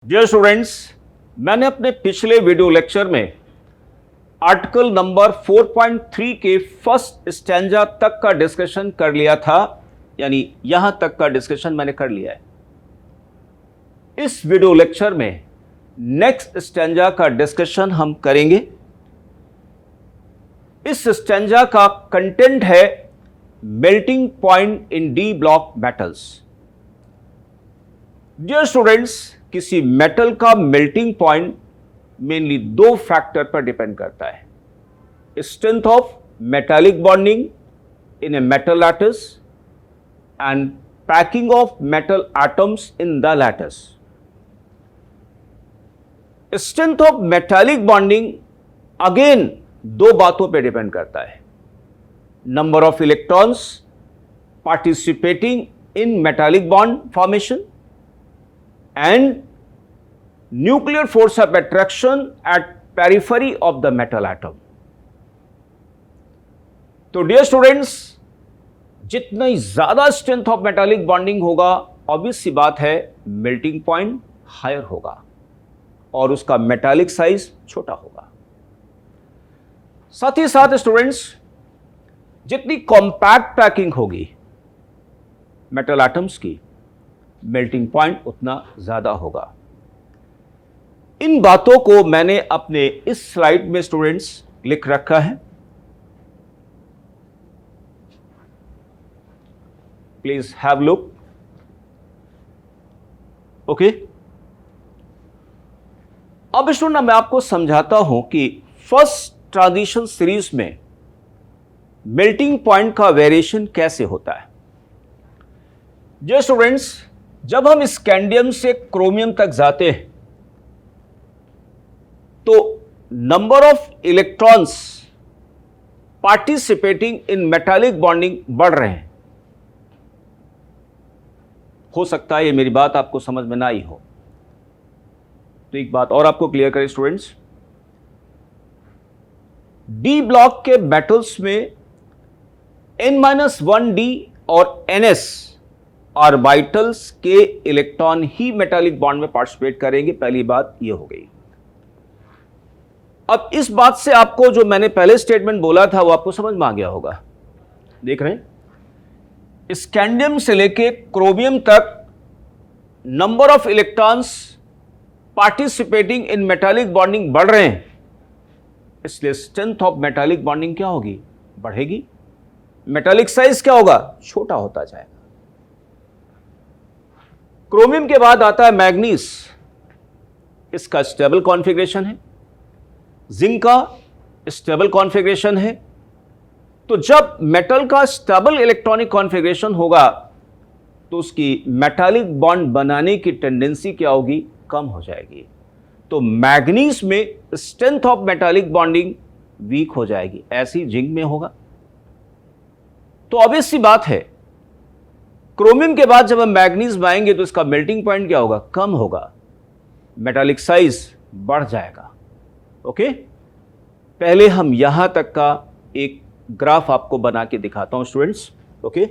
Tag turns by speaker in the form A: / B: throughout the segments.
A: Dear students, मैंने अपने पिछले वीडियो लेक्चर में आर्टिकल नंबर 4.3 के फर्स्ट स्टैंजा तक का डिस्कशन कर लिया था, यानी यहां तक का डिस्कशन मैंने कर लिया है। इस वीडियो लेक्चर में नेक्स्ट स्टैंजा का डिस्कशन हम करेंगे। इस स्टैंजा का कंटेंट है melting point in D block metals. Dear students, किसी मेटल का मेल्टिंग पॉइंट मेनली दो फैक्टर पर डिपेंड करता है: strength of metallic bonding in a metal lattice and packing of metal atoms in the lattice. Strength of metallic bonding again दो बातों पर depend करता है: number of electrons participating in metallic bond formation and nuclear force of attraction at periphery of the metal atom। तो dear students, जितनी ज्यादा strength of metallic bonding होगा, obvious सी बात है मेल्टिंग पॉइंट हायर होगा और उसका मेटालिक साइज छोटा होगा। साथ ही साथ स्टूडेंट्स, जितनी कॉम्पैक्ट पैकिंग होगी मेटल एटम्स की, मेल्टिंग पॉइंट उतना ज्यादा होगा। इन बातों को मैंने अपने इस स्लाइड में स्टूडेंट्स लिख रखा है, प्लीज हैव लुक। ओके, अब स्टूडेंट मैं आपको समझाता हूं कि फर्स्ट ट्रांजिशन सीरीज में मेल्टिंग पॉइंट का वेरिएशन कैसे होता है। जो स्टूडेंट्स, जब हम स्कैंडियम से क्रोमियम तक जाते हैं तो number of electrons participating in metallic bonding बढ़ रहे हैं। हो सकता है ये मेरी बात आपको समझ में ना आई हो, तो एक बात और आपको क्लियर करें स्टूडेंट्स, डी ब्लॉक के मेटल्स में N-1D और Ns ऑर्बिटल्स के इलेक्ट्रॉन ही मेटालिक बॉन्ड में पार्टिसिपेट करेंगे। पहली बात यह हो गई। अब इस बात से आपको जो मैंने पहले स्टेटमेंट बोला था वो आपको समझ में आ गया होगा। देख रहे हैं, स्कैंडियम से लेके क्रोमियम तक number of electrons participating in metallic bonding बढ़ रहे हैं, इसलिए स्ट्रेंथ ऑफ मेटालिक बॉन्डिंग क्या होगी? बढ़ेगी। मेटालिक साइज क्या होगा? छोटा होता जाएगा। क्रोमियम के बाद आता है मैग्नीज, इसका स्टेबल कॉन्फ़िगरेशन है, जिंक का स्टेबल कॉन्फ़िगरेशन है। तो जब मेटल का स्टेबल इलेक्ट्रॉनिक कॉन्फ़िगरेशन होगा तो उसकी मेटालिक बॉन्ड बनाने की टेंडेंसी क्या होगी? कम हो जाएगी। तो मैग्नीज में strength of metallic bonding weak हो जाएगी, ऐसी जिंक में होगा। तो ऑब्वियस सी बात है, क्रोमियम के बाद जब हम मैग्नीज में आएंगे तो इसका मेल्टिंग पॉइंट क्या होगा? कम होगा, मेटालिक साइज बढ़ जाएगा। ओके, पहले हम यहां तक का एक ग्राफ आपको बना के दिखाता हूं students. Okay,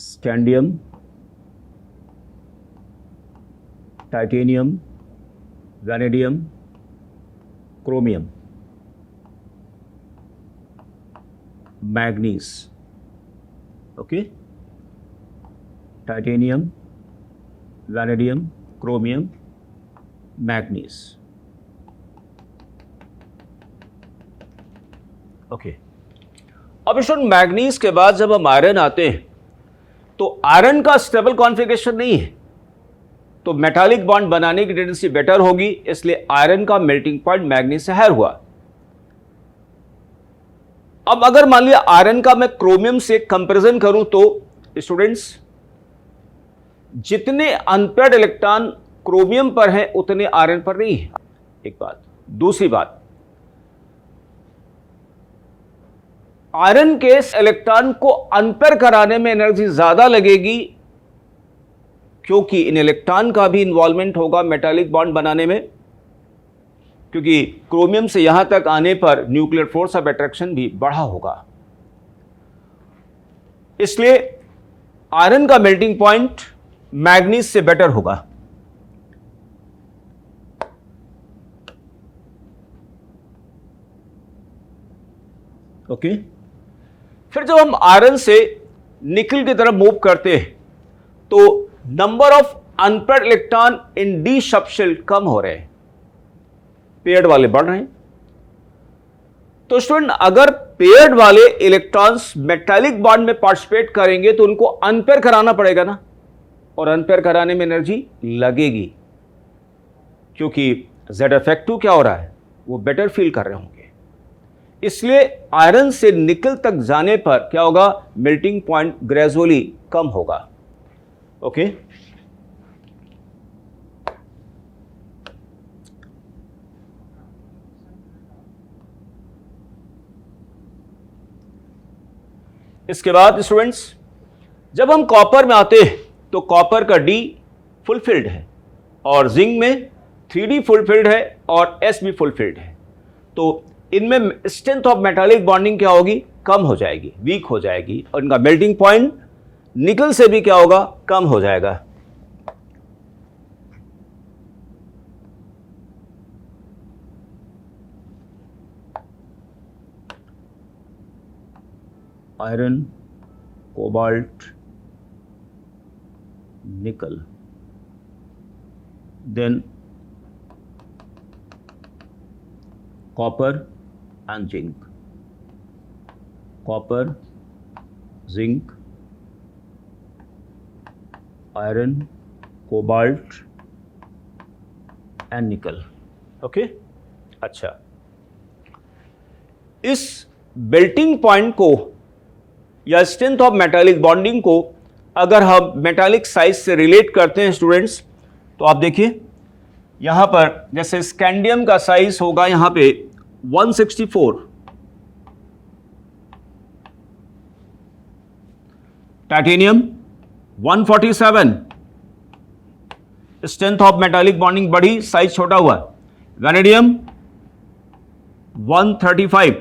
A: scandium, titanium, vanadium, chromium, manganese. Okay, titanium, vanadium, chromium, manganese. Okay, अब स्टूडेंट मैग्नीज के बाद जब हम आयरन आते हैं तो आयरन का स्टेबल कॉन्फ़िगरेशन नहीं है, तो मेटालिक बॉन्ड बनाने की टेंडेंसी बेटर होगी, इसलिए आयरन का मेल्टिंग पॉइंट मैग्नीज से हायर हुआ। अब अगर मान लिया आयरन का मैं क्रोमियम से कंपैरिजन करूं तो स्टूडेंट्स, जितने अनपेयर्ड इलेक्ट्रॉन क्रोमियम पर हैं उतने आयरन पर नहीं है। एक बात। दूसरी बात, आयरन के इस इलेक्ट्रॉन को अनपेयर कराने में एनर्जी ज्यादा लगेगी, क्योंकि इन इलेक्ट्रॉन का भी इन्वॉल्वमेंट होगा मेटालिक बॉन्ड बनाने में, क्योंकि क्रोमियम से यहां तक आने पर न्यूक्लियर फोर्स ऑफ अट्रैक्शन भी बढ़ा होगा। इसलिए आयरन का मेल्टिंग पॉइंट मैग्नीज से बेटर होगा। ओके, फिर जब हम आयरन से निकल की तरफ मूव करते हैं तो number of unpaired electron in D subshell कम हो रहे हैं, पेयर्ड वाले बढ़ रहे हैं। तो स्टूडेंट, अगर पेयर्ड वाले इलेक्ट्रॉन्स मेटालिक बॉन्ड में पार्टिसिपेट करेंगे तो उनको अनपेयर कराना पड़ेगा ना, और अनपेयर कराने में एनर्जी लगेगी, क्योंकि ZF2 क्या हो रहा है, वो बेटर फील कर रहे होंगे। इसलिए आयरन से निकल तक जाने पर क्या होगा, मेल्टिंग पॉइंट ग्रेजुअली कम होगा। ओके, इसके बाद स्टूडेंट्स, जब हम कॉपर में आते हैं तो कॉपर का D फुलफिल्ड है और जिंक में 3D फुलफिल्ड है और S भी फुलफिल्ड है। तो इनमें स्ट्रेंथ ऑफ मेटालिक बॉन्डिंग क्या होगी, कम हो जाएगी, वीक हो जाएगी, और इनका मेल्टिंग पॉइंट निकल से भी क्या होगा, कम हो जाएगा। आयरन, कोबाल्ट, निकल, than copper and zinc, copper, zinc, iron, cobalt and nickel। Okay, अच्छा, इस बेल्टिंग पॉइंट को या स्ट्रेंथ ऑफ मेटालिक बॉन्डिंग को अगर हम मेटालिक साइज से रिलेट करते हैं स्टूडेंट्स, तो आप देखिए यहां पर जैसे स्कैंडियम का साइज होगा यहां पे 164, titanium 147, strength of metallic bonding बढ़ी, साइज छोटा हुआ। वैनेडियम 135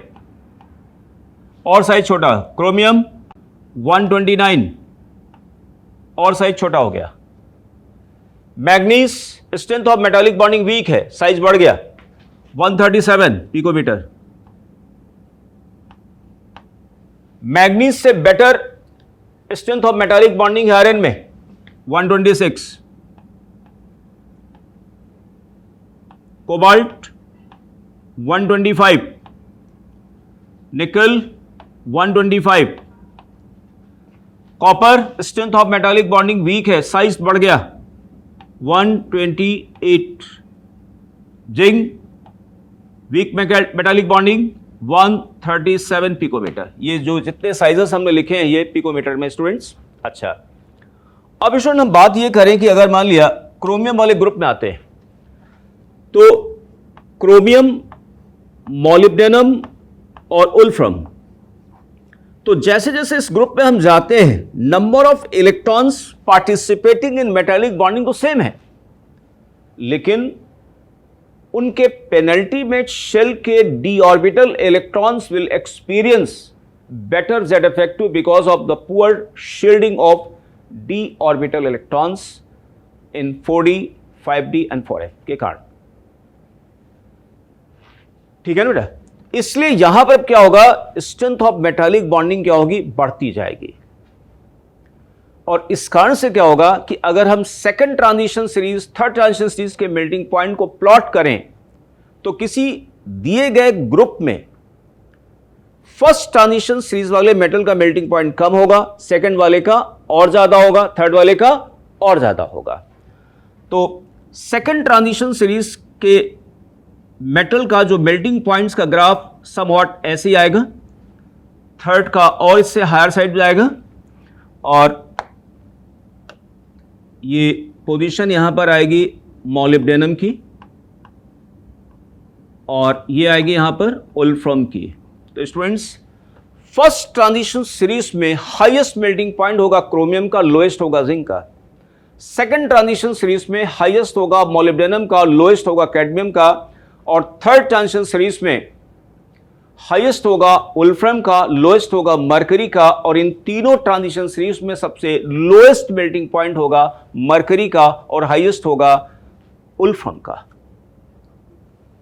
A: और साइज छोटा। क्रोमियम 129 और साइज छोटा हो गया। Manganese strength of metallic bonding weak है, साइज बढ़ गया 137 पिकोमीटर। मैग्नीज से better strength of metallic bonding है आयरन में 126। Cobalt 125, nickel 125। Copper strength of metallic bonding weak है, साइज बढ़ गया 128। Zinc weak metallic bonding 137 picometre. ये जो जितने साइजेस हमने लिखे हैं ये पिकोमीटर में स्टूडेंट्स। अच्छा, अब स्टूडेंट हम बात ये करें कि अगर मान लिया क्रोमियम वाले ग्रुप में आते हैं तो क्रोमियम, मॉलिब्डेनम और उल्फ्रम, तो जैसे जैसे इस ग्रुप में हम जाते हैं number of electrons participating in metallic bonding तो सेम है, लेकिन उनके पेनल्टीमेट शेल के D orbital electrons will experience better ZF2 because of the poor shielding of D orbital electrons in 4D, 5D and 4F के कारण। ठीक है ना बेटा, इसलिए यहां पर क्या होगा, स्ट्रेंथ ऑफ मेटालिक बॉन्डिंग क्या होगी, बढ़ती जाएगी। और इस कारण से क्या होगा कि अगर हम second transition series, third transition series के मेल्टिंग पॉइंट को प्लॉट करें तो किसी दिए गए ग्रुप में फर्स्ट ट्रांजिशन सीरीज वाले मेटल का मेल्टिंग पॉइंट कम होगा, सेकंड वाले का और ज्यादा होगा, थर्ड वाले का और ज्यादा होगा। तो सेकंड ट्रांजिशन सीरीज के मेटल का जो मेल्टिंग पॉइंट्स का ग्राफ समवॉट ऐसे ही आएगा, थर्ड का और इससे हायर साइड जाएगा, और ये पोजीशन यहां पर आएगी मॉलिब्डेनम की और ये आएगी यहां पर उल्फ्रम की। तो स्टूडेंट्स फर्स्ट ट्रांजिशन सीरीज में हाईएस्ट मेल्टिंग पॉइंट होगा क्रोमियम का, लोएस्ट होगा जिंक का। सेकंड ट्रांजिशन सीरीज में हाईएस्ट होगा मोलिब्डेनम का, लोएस्ट होगा कैडमियम का। और थर्ड ट्रांजिशन सीरीज में हाईएस्ट होगा वुल्फ्रम का, लोएस्ट होगा मरकरी का। और इन तीनों ट्रांजिशन सीरीज में सबसे लोएस्ट मेल्टिंग पॉइंट होगा मरकरी का और हाईएस्ट होगा वुल्फ्रम का।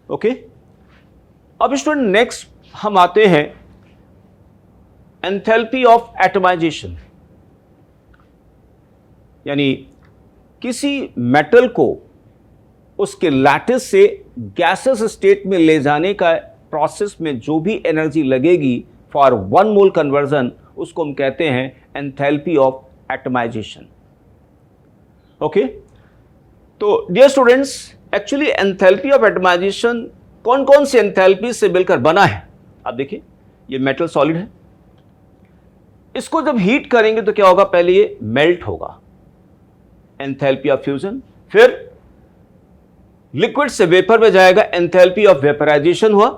A: ओके, अब स्टूडेंट नेक्स्ट हम आते हैं एंथैल्पी ऑफ एटमाइजेशन, यानी किसी मेटल को उसके लैटिस से गैसेस स्टेट में ले जाने का प्रोसेस में जो भी एनर्जी लगेगी फॉर 1 मोल कन्वर्जन, उसको हम कहते हैं एंथैल्पी ऑफ एटमाइजेशन। ओके, तो dear students, actually enthalpy of atomisation कौन कौन सी एंथैल्पी से मिलकर बना है। आप देखिए, ये मेटल सॉलिड है, इसको जब हीट करेंगे तो क्या होगा, पहले ये मेल्ट होगा, एंथैल्पी ऑफ फ्यूजन। फिर लिक्विड से वेपर में जाएगा, एंथैल्पी ऑफ वेपराइजेशन हुआ।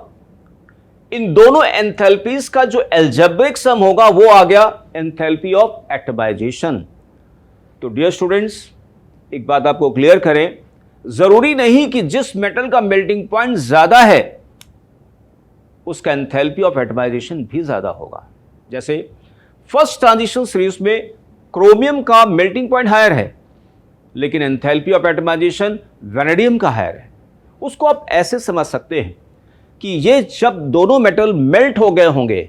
A: इन दोनों एंथैल्पीज का जो एल्जेब्रिक सम होगा वो आ गया एंथैल्पी ऑफ एटमाइजेशन। तो डियर स्टूडेंट्स, एक बात आपको क्लियर करें, जरूरी नहीं कि जिस मेटल का मेल्टिंग पॉइंट ज्यादा है उसका एंथैल्पी ऑफ एटमाइजेशन भी ज्यादा होगा। जैसे फर्स्ट ट्रांजिशन सीरीज में क्रोमियम का मेल्टिंग पॉइंट हायर है, लेकिन एंथैल्पी ऑफ एटमाइजेशन वैनेडियम का हायर है। उसको आप ऐसे समझ सकते हैं कि ये जब दोनों मेटल मेल्ट हो गए होंगे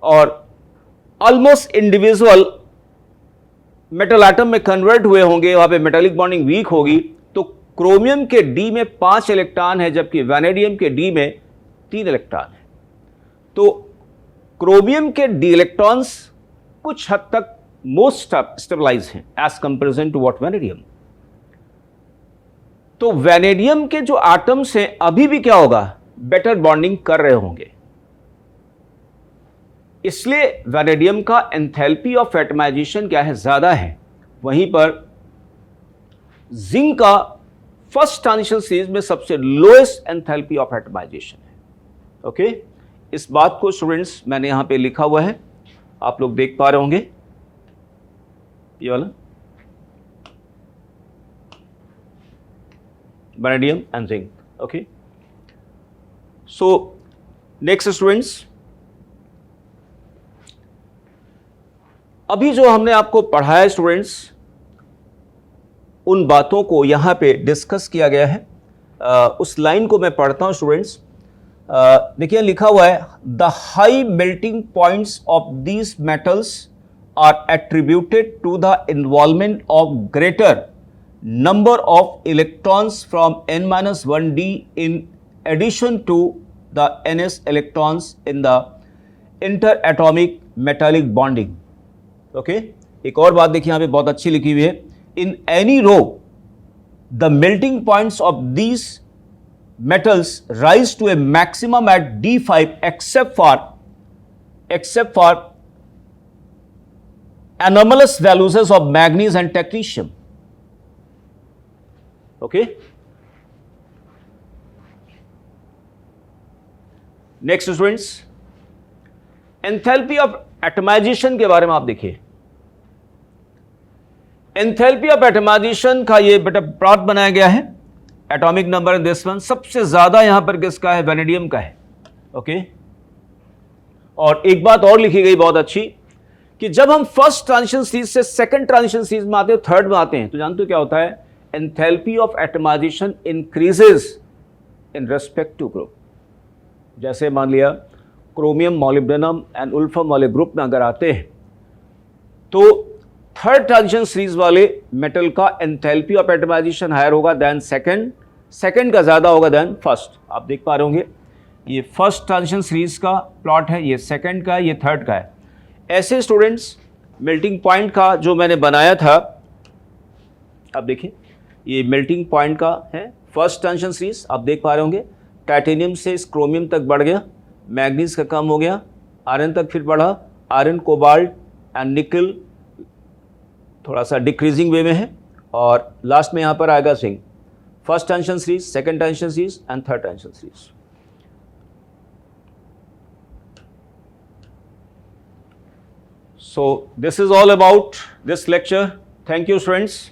A: और ऑलमोस्ट इंडिविजुअल मेटल एटम में कन्वर्ट हुए होंगे, वहां पे मेटालिक बॉन्डिंग वीक होगी, तो क्रोमियम के डी में 5 इलेक्ट्रॉन है जबकि वैनेडियम के डी में 3 इलेक्ट्रॉन है। तो क्रोमियम के डी इलेक्ट्रॉन्स कुछ हद तक मोस्ट स्टेबलाइज हैं as comparison to what vanadium. तो वैनेडियम के जो एटम्स हैं अभी भी क्या होगा, बेटर बॉन्डिंग कर रहे होंगे, इसलिए वैनेडियम का एंथैल्पी ऑफ एटमाइजेशन क्या है, ज्यादा है। वहीं पर जिंक का फर्स्ट ट्रांजिशन सीरीज में सबसे लोएस्ट एंथैल्पी ऑफ एटमाइजेशन है। ओके, इस बात को स्टूडेंट्स मैंने यहां पे लिखा हुआ है, आप लोग देख पा रहे होंगे ये वाला, vanadium and zinc. Okay, so next students, अभी जो हमने आपको पढ़ाया स्टूडेंट्स, उन बातों को यहां पे डिस्कस किया गया है। उस लाइन को मैं पढ़ता हूं स्टूडेंट्स। देखिए लिखा हुआ है, the high melting points of these metals are attributed to the involvement of greater number of electrons from n-1d in addition to the ns electrons in the interatomic metallic bonding. Okay, एक और बात देखिए यहां पे बहुत अच्छी लिखी हुई है, in any row the melting points of these metals rise to a maximum at D5 except for anomalous values of manganese and technetium. Okay, next students, enthalpy of atomisation के बारे में आप देखिए। एंथैल्पी ऑफ एटमाइजेशन का ये बेटा plot बनाया गया है, atomic number in this one, सबसे ज्यादा यहां पर किसका है, वैनेडियम का है। ओके, और एक बात और लिखी गई बहुत अच्छी कि जब हम फर्स्ट ट्रांजिशन सीरीज से सेकंड ट्रांजिशन सीरीज में आते हैं, थर्ड में आते हैं, तो जानते हो क्या होता है, enthalpy of atomisation increases in respect to group. जैसे मान लिया क्रोमियम, मॉलिब्डेनम एंड वुल्फ्रम वाले ग्रुप में अगर आते हैं तो थर्ड ट्रांजिशन सीरीज वाले मेटल का एंथैल्पी ऑफ एटमाइजेशन हायर होगा देन सेकंड का ज्यादा होगा देन फर्स्ट। आप देख पा रहे होंगे ये फर्स्ट ट्रांजिशन सीरीज का प्लॉट है, ये सेकंड का है, ये थर्ड का है। ऐसे स्टूडेंट्स मेल्टिंग पॉइंट का जो मैंने बनाया था, आप देखिए ये मेल्टिंग पॉइंट का है फर्स्ट ट्रांजिशन सीरीज, आप देख पा रहे होंगे टाइटेनियम से इस क्रोमियम तक बढ़ गया, मैग्नीज का कम हो गया, आयरन तक फिर बढ़ा, आयरन, कोबाल्ट एंड निकल थोड़ा सा डिक्रीजिंग वे में है, और लास्ट में यहाँ पर आएगा zinc. First transition series, second transition series and third transition series. So this is all about this lecture. Thank you, friends.